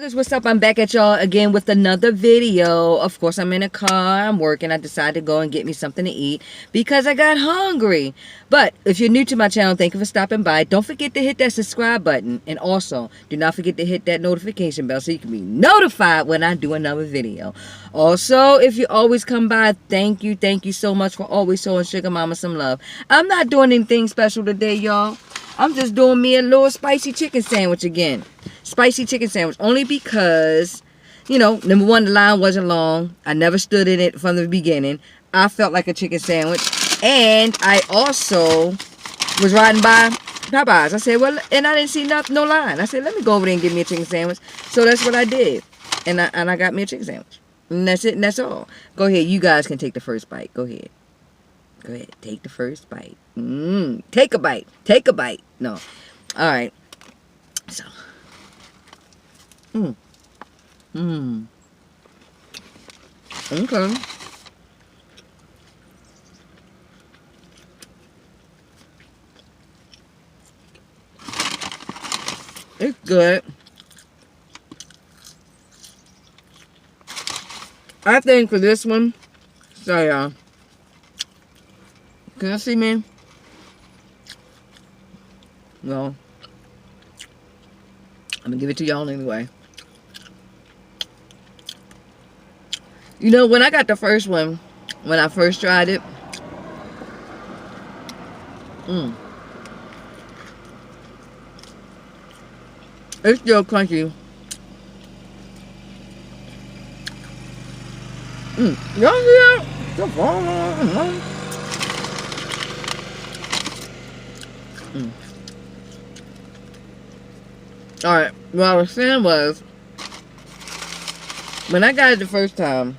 is what's up. I'm back at y'all again with another video. Of course, I'm in a car. I'm working. I decided to go and get me something to eat because I got hungry. But if you're new to my channel, thank you for stopping by. Don't forget to hit that subscribe button. And also, do not forget to hit that notification bell so you can be notified when I do another video. Also, if you always come by, thank you. Thank you so much for always showing Sugar Mama some love. I'm not doing anything special today, y'all. I'm just doing me a little spicy chicken sandwich again. Spicy chicken sandwich. Only because, you know, number one, the line wasn't long. I never stood in it from the beginning. I felt like a chicken sandwich. And I also was riding by Popeyes. I said, well, and I didn't see no line. I said, let me go over there and get me a chicken sandwich. So that's what I did. And I got me a chicken sandwich. And that's it, and that's all. Go ahead. You guys can take the first bite. Go ahead. Go ahead. Take the first bite. Take a bite. Take a bite. No. All right. So. Okay. It's good. I think for this one, so y'all, can you see me? No. I'm gonna give it to y'all anyway. You know, when I got the first one, when I first tried it, it's still crunchy. Y'all see that? Alright, what I was saying was, when I got it the first time,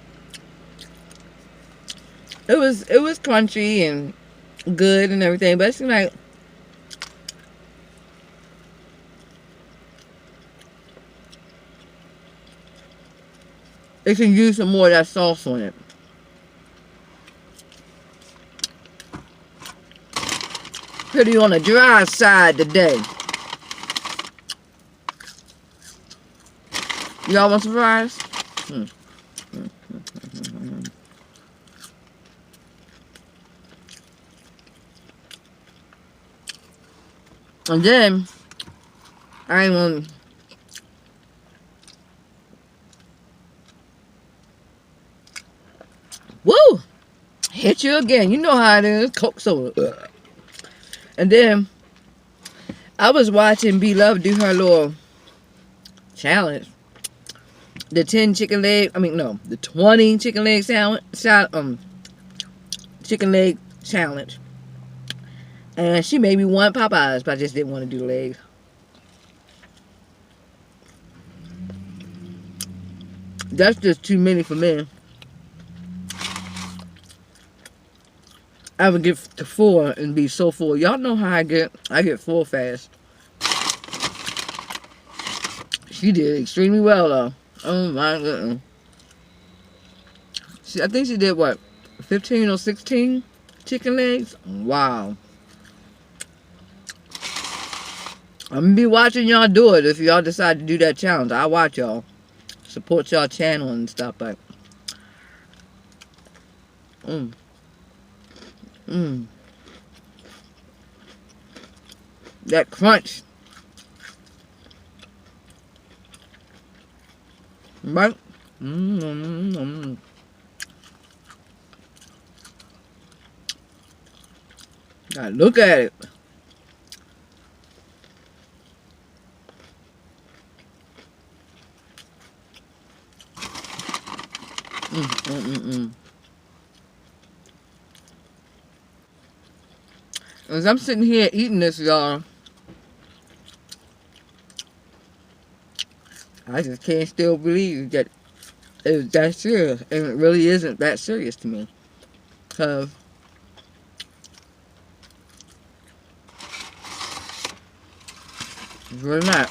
it was crunchy and good and everything, but it seemed like it can use some more of that sauce on it. Pretty on the dry side today. Y'all want some fries? And then I ain't gonna woo! Hit you again. You know how it is. Coke soda. And then I was watching B Love do her little challenge. The 10 chicken leg, the 20 chicken leg chicken leg challenge. And she made me want Popeyes, but I just didn't want to do the legs. That's just too many for me. I would get to 4 and be so full. Y'all know how I get. I get full fast. She did extremely well though. Oh my goodness. I think she did what? 15 or 16 chicken legs? Wow. I'm gonna be watching y'all do it if y'all decide to do that challenge. I'll watch y'all. Support y'all channel and stuff, but that crunch. Right? God, look at it. As I'm sitting here eating this, y'all, I just can't still believe that it's that serious. And it really isn't that serious to me. Because it's really not.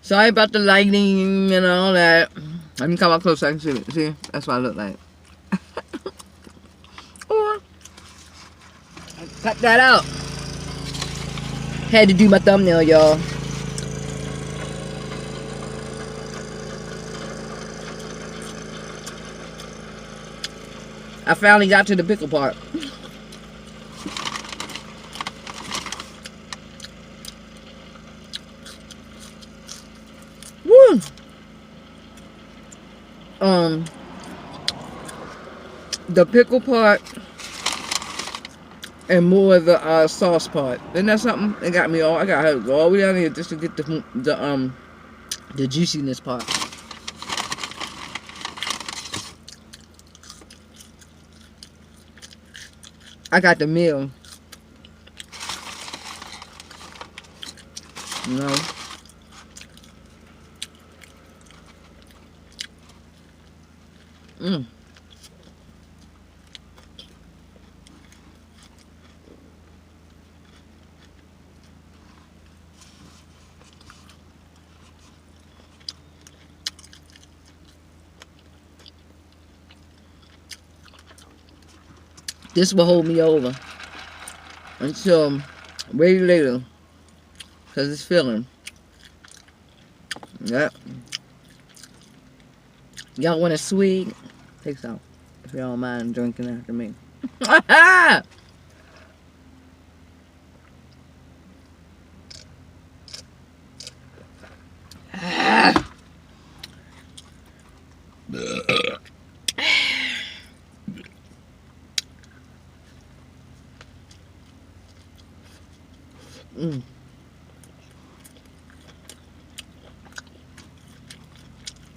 Sorry about the lighting and all that. Let me come up close so I can see it. See? That's what I look like. Or Cut that out. Had to do my thumbnail, y'all. I finally got to the pickle part. Woo! The pickle part and more of the sauce part. Isn't that something? It got me all. I got to go all the way down here just to get the juiciness part. I got the meal. No. This will hold me over until way later, because it's filling. Yep. Y'all want a sweet? Take some, if y'all don't mind drinking after me.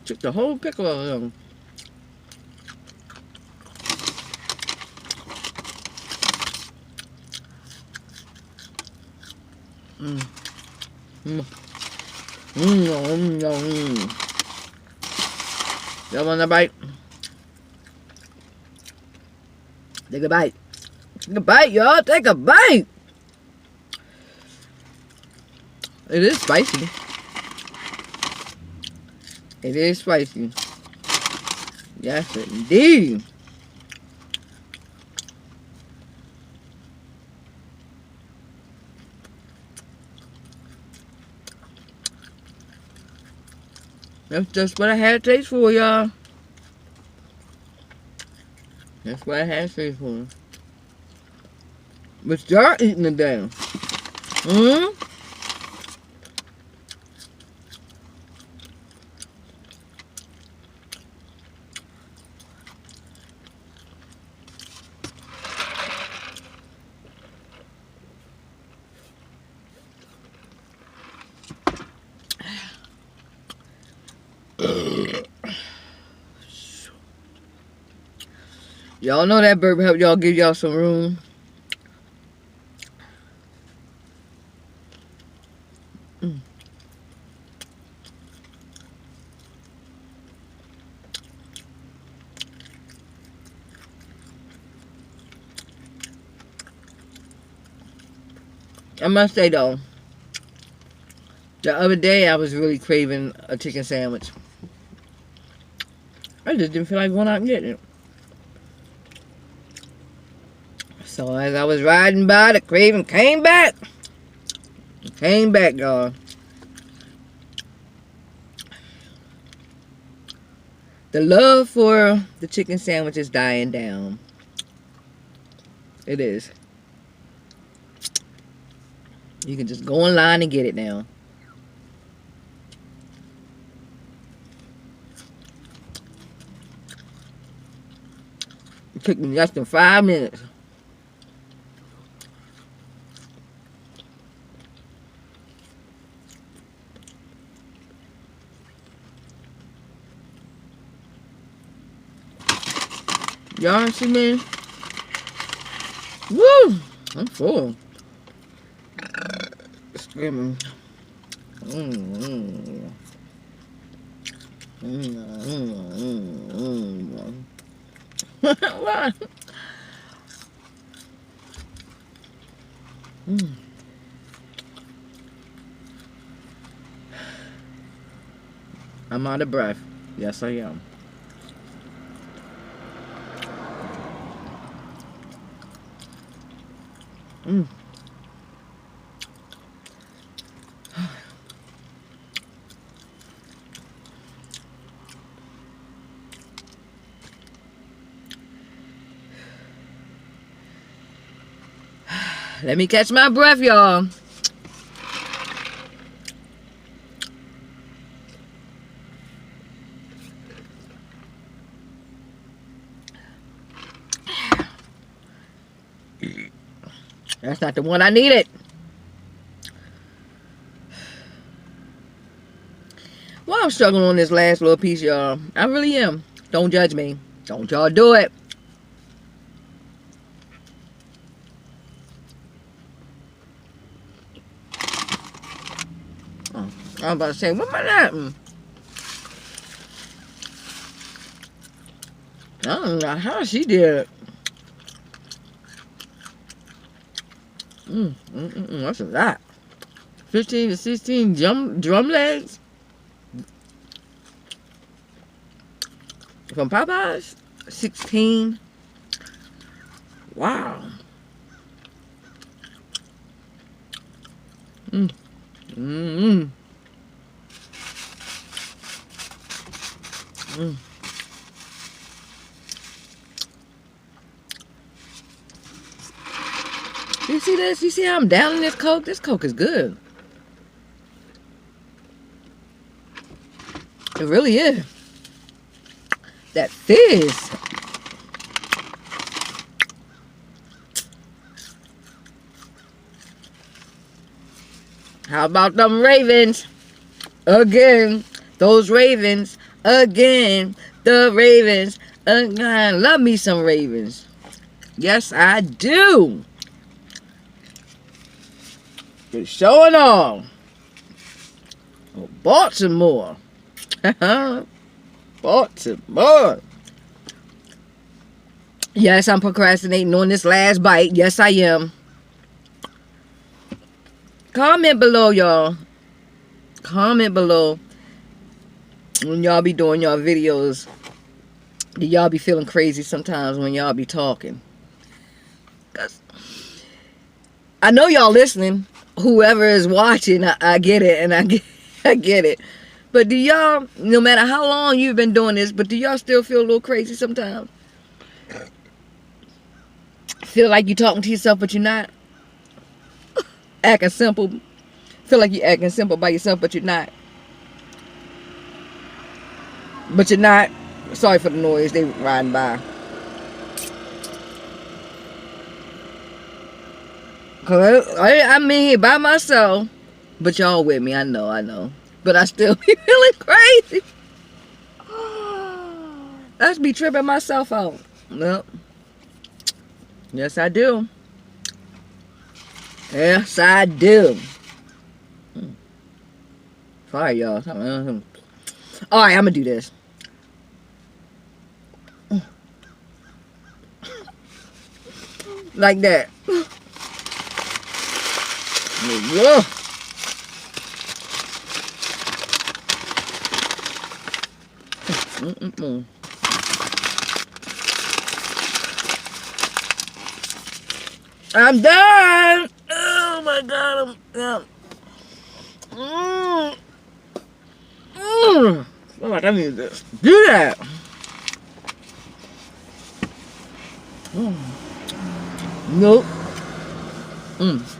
Took the whole pickle out of them. Y'all want a bite? Take a bite. Take a bite, y'all. Take a bite. It is spicy. It is spicy. Yes, indeed. That's just what I had to taste for, y'all. That's what I had to taste for. But y'all eating it down. Y'all know that burp help y'all give y'all some room. I must say though, the other day I was really craving a chicken sandwich. I just didn't feel like going out and getting it. So as I was riding by, the craving came back. It came back, y'all. The love for the chicken sandwich is dying down. It is. You can just go online and get it now. It took me less than 5 minutes. Y'all see me? Woo! I'm full. Screaming. What? I'm out of breath. Yes, I am. Mm. Let me catch my breath, y'all. That's not the one I needed. Well, I'm struggling on this last little piece, y'all. I really am. Don't judge me. Don't y'all do it. Oh, I'm about to say, what am I at? I don't know how she did it. That's a lot. 15 to 16 drum legs from Popeyes. 16. Wow. You see this? You see how I'm downing this Coke? This Coke is good. It really is. That fizz. How about them Ravens? Again. Those Ravens. Again. The Ravens. Again. Love me some Ravens. Yes, I do. It's showing on. Oh, Baltimore. Baltimore. Yes, I'm procrastinating on this last bite. Yes, I am. Comment below, y'all. Comment below when y'all be doing y'all videos. Do y'all be feeling crazy sometimes when y'all be talking? 'Cause I know y'all listening. Whoever is watching, I get it, and I get it. But do y'all, no matter how long you've been doing this, but do y'all still feel a little crazy sometimes? Feel like you're talking to yourself, but you're not? Acting simple. Feel like you're acting simple by yourself, but you're not. But you're not. Sorry for the noise. They riding by. Cause I mean, by myself. But y'all with me. I know. But I still be feeling crazy. I just be tripping myself out. Nope. Yes, I do. Yes, I do. Sorry, y'all. Alright, I'm gonna do this. Like that. Yeah. I'm done. Oh my God, I'm done. Feel like I need to do that. Nope.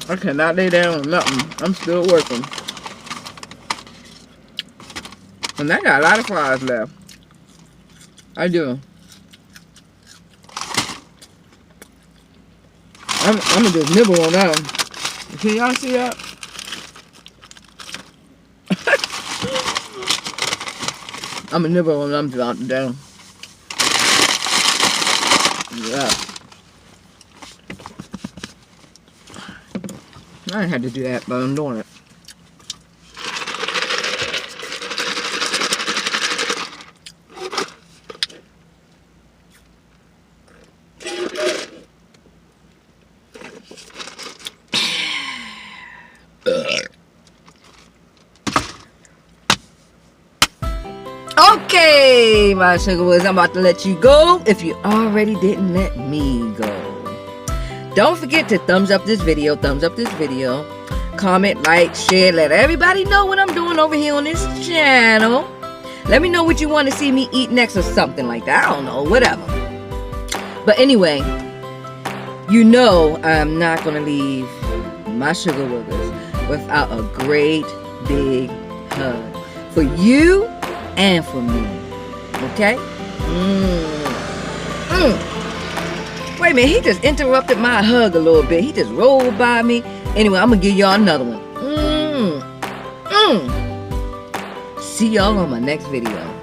I cannot lay down on nothing. I'm still working. And I got a lot of fries left. I do. I'm gonna just nibble on that one. Can y'all see that? I'm gonna nibble on them down. Yeah. I didn't have to do that, but I'm doing it. Okay, my sugar was, I'm about to let you go if you already didn't let me go. Don't forget to thumbs up this video. Comment, like, share. Let everybody know what I'm doing over here on this channel. Let me know what you want to see me eat next or something like that. I don't know, whatever. But anyway, you know I'm not going to leave my Suga Wugas without a great big hug for you and for me. Okay? Wait a minute, he just interrupted my hug a little bit. He just rolled by me. Anyway, I'm going to give y'all another one. See y'all on my next video.